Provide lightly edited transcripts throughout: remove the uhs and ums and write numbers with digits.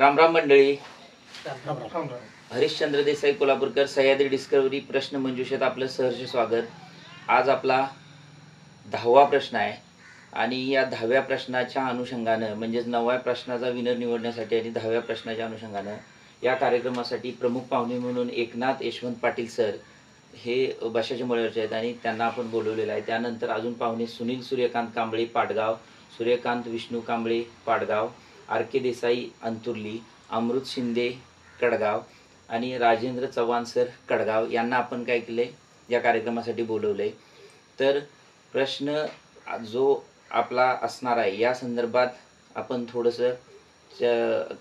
राम राम मंडळी. राम राम. हरिश्चंद्र देसाई कोल्हापूरकर, सह्याद्री डिस्कवरी प्रश्न मंजुषेत आपलं सहर्ष स्वागत. आज आपला 10वा प्रश्न आहे आणि या 10व्या प्रश्नाच्या अनुषंगानं म्हणजेच 9व्या प्रश्नाचा विनर निवडण्यासाठी आणि 10व्या प्रश्नाच्या अनुषंगानं या कार्यक्रमासाठी प्रमुख पाहुणे म्हणून एकनाथ यशवंत पाटील सर हे भाषाचे मळवरचे आहेत आणि त्यांना आपण बोलवलेलं आहे. त्यानंतर अजून पाहुणे सुनील सूर्यकांत कांबळे पाटगाव, सूर्यकांत विष्णू कांबळे पाटगाव, आर के देसाई अंतुर्ली, अमृत शिंदे कडगाव आणि राजेंद्र चव्हाण सर कडगाव यांना आपण काय केले या कार्यक्रमासाठी बोलवले. तर प्रश्न जो आपला असणार आहे या संदर्भात आपण थोडंसं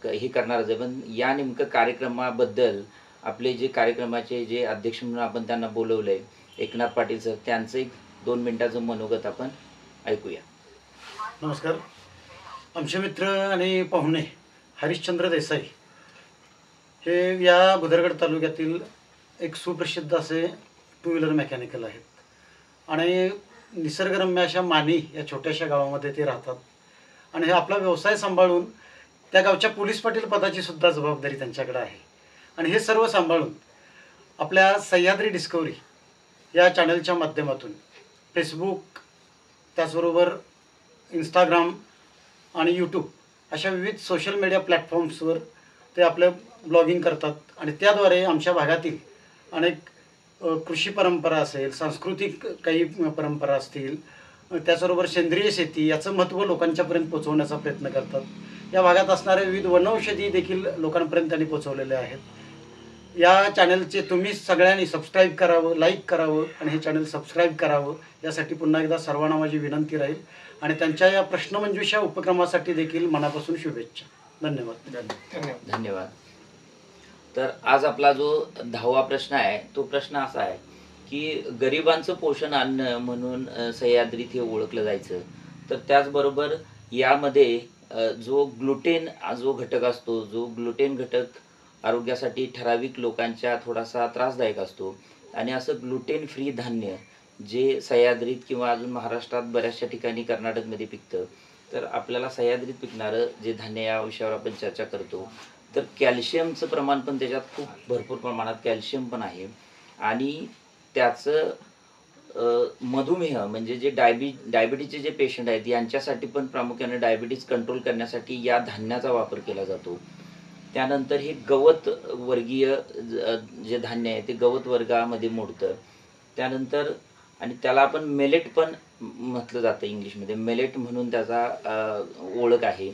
हे करणार आहे. पण या नेमकं कार्यक्रमाबद्दल आपले जे कार्यक्रमाचे जे अध्यक्ष म्हणून आपण त्यांना बोलवले एकनाथ पाटील सर, त्यांचं एक 2 मिनिटाचं मनोगत आपण ऐकूया. नमस्कार. आमचे मित्र आणि पाहुणे हरिश्चंद्र देसाई हे या भुदरगड तालुक्यातील एक सुप्रसिद्ध असे 2 व्हीलर मेकॅनिकल आहेत आणि निसर्गरम्य अशा मानी या छोट्याशा गावामध्ये ते राहतात आणि हे आपला व्यवसाय सांभाळून त्या गावच्या पोलीस पाटील पदाची सुद्धा जबाबदारी त्यांच्याकडे आहे. आणि हे सर्व सांभाळून आपल्या सह्याद्री डिस्कवरी या चॅनलच्या माध्यमातून फेसबुक, त्याचबरोबर इंस्टाग्राम आणि यूट्यूब अशा विविध सोशल मीडिया प्लॅटफॉर्म्सवर ते आपलं ब्लॉगिंग करतात आणि त्याद्वारे आमच्या भागातील अनेक कृषी परंपरा असेल, सांस्कृतिक काही परंपरा असतील, त्याचबरोबर सेंद्रिय शेती याचं महत्त्व लोकांच्यापर्यंत पोहोचवण्याचा प्रयत्न करतात. या भागात असणारे विविध वनौषधी देखील लोकांपर्यंत त्यांनी पोहोचवलेले आहेत. या चॅनलचे तुम्ही सगळ्यांनी सबस्क्राईब करावं, लाईक करावं आणि हे चॅनल सबस्क्राईब करावं यासाठी पुन्हा एकदा सर्वांना माझी विनंती राहील आणि त्यांच्या या प्रश्नमंजुषा उपक्रमासाठी देखील मनापासून शुभेच्छा. धन्यवाद. धन्यवाद. तर आज आपला जो 10वा प्रश्न आहे तो प्रश्न असा आहे की गरिबांचं पोषण अन्न म्हणून सह्याद्रीत हे ओळखलं जायचं. तर त्याचबरोबर यामध्ये जो ग्लुटेन जो घटक असतो, जो ग्लुटेन घटक आरोग्यासाठी ठराविक लोकांच्या थोडासा त्रासदायक असतो आणि असं ग्लुटेन फ्री धान्य जे सह्याद्रीत किंवा अजून महाराष्ट्रात बऱ्याचशा ठिकाणी कर्नाटकमध्ये पिकतं. तर आपल्याला सह्याद्रीत पिकणारं जे धान्य या विषयावर आपण चर्चा करतो. तर कॅल्शियमचं प्रमाण पण त्याच्यात खूप भरपूर प्रमाणात कॅल्शियम पण आहे आणि त्याचं मधुमेह म्हणजे जे डायबिटीजचे जे पेशंट आहेत यांच्यासाठी पण प्रामुख्याने डायबिटीज कंट्रोल करण्यासाठी या धान्याचा वापर केला जातो. त्यानंतर हे गवत वर्गीय जे धान्य आहे ते गवत वर्गामध्ये मोडतं. त्यानंतर आणि त्याला आपण मेलेट पण म्हटलं जातं, इंग्लिशमध्ये मेलेट म्हणून त्याचा ओळख आहे.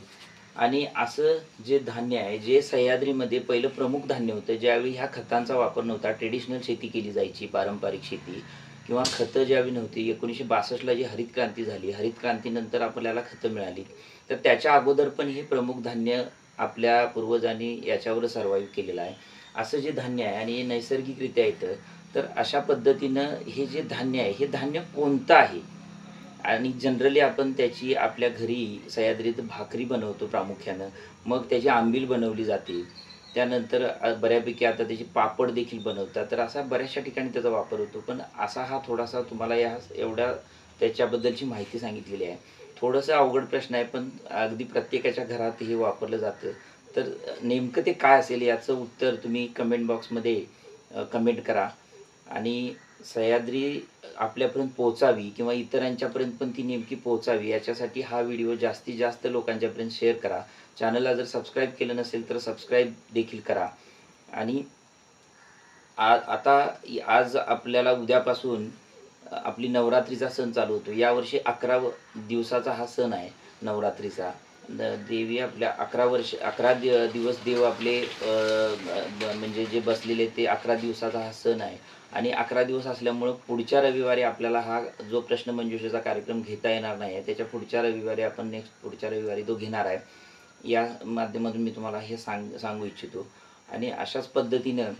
आणि असं जे धान्य आहे जे सह्याद्रीमध्ये पहिलं प्रमुख धान्य होतं. ज्यावेळी ह्या खतांचा वापर नव्हता, ट्रेडिशनल शेती केली जायची, पारंपरिक शेती किंवा खतं ज्यावेळी नव्हती. 1962ला जी हरित क्रांती झाली, हरित क्रांतीनंतर आपल्याला खतं मिळाली. तर त्याच्या अगोदर पण हे प्रमुख धान्य आपल्या पूर्वजांनी याच्यावर सर्वाईव्ह केलेलं आहे. असं जे धान्य आहे आणि हे नैसर्गिकरित्या येतं. तर अशा पद्धतीनं हे जे धान्य आहे हे धान्य कोणतं आहे आणि जनरली आपण त्याची आपल्या घरी सह्याद्रीत भाकरी बनवतो प्रामुख्यानं, मग त्याची आंबील बनवली जाते. त्यानंतर बऱ्यापैकी आता त्याची पापड देखील बनवतात. तर असा बऱ्याचशा ठिकाणी त्याचा वापर होतो. पण असा हा थोडासा तुम्हाला या एवढ्या त्याच्याबद्दलची माहिती सांगितलेली आहे. थोडंसं अवघड प्रश्न आहे पण अगदी प्रत्येकाच्या घरात हे वापरलं जातं. तर नेमकं ते काय असेल याचं उत्तर तुम्ही कमेंट बॉक्समध्ये कमेंट करा आणि सह्याद्री आपल्यापर्यंत पोहोचावी किंवा इतरांच्यापर्यंत पण ती नेमकी पोहोचावी याच्यासाठी हा व्हिडिओ जास्तीत जास्त लोकांच्यापर्यंत शेअर करा. चॅनलला जर सबस्क्राईब केलं नसेल तर सबस्क्राईब देखील करा. आणि आता आज आपल्याला उद्यापासून आपली नवरात्रीचा सण चालू होतो. यावर्षी 11 दिवसाचा हा सण आहे नवरात्रीचा. देवी आपल्या 11 दिवस देव आपले म्हणजे जे बसलेले ते 11 दिवसाचा हा सण आहे. आणि 11 दिवस असल्यामुळं पुढच्या रविवारी आपल्याला हा जो प्रश्न मंजुषेचा कार्यक्रम घेता येणार नाही आहे. त्याच्या पुढच्या रविवारी आपण पुढच्या रविवारी तो घेणार आहे. या माध्यमातून मी तुम्हाला हे सांगू इच्छितो. आणि अशाच पद्धतीनं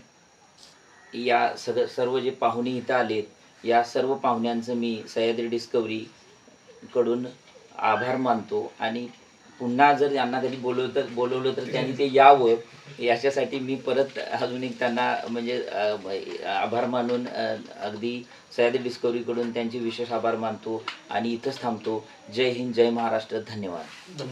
या सर्व जे पाहुणे इथं आलेत या सर्व पाहुण्यांचं मी सह्याद्री डिस्कवरीकडून आभार मानतो आणि पुन्हा जर यांना कधी बोलवलं तर त्यांनी ते यावं याच्यासाठी मी परत अजून एक त्यांना म्हणजे आभार मानून अगदी सह्याद्री डिस्कवरीकडून त्यांचे विशेष आभार मानतो आणि इथंच थांबतो. जय हिंद, जय महाराष्ट्र. धन्यवाद.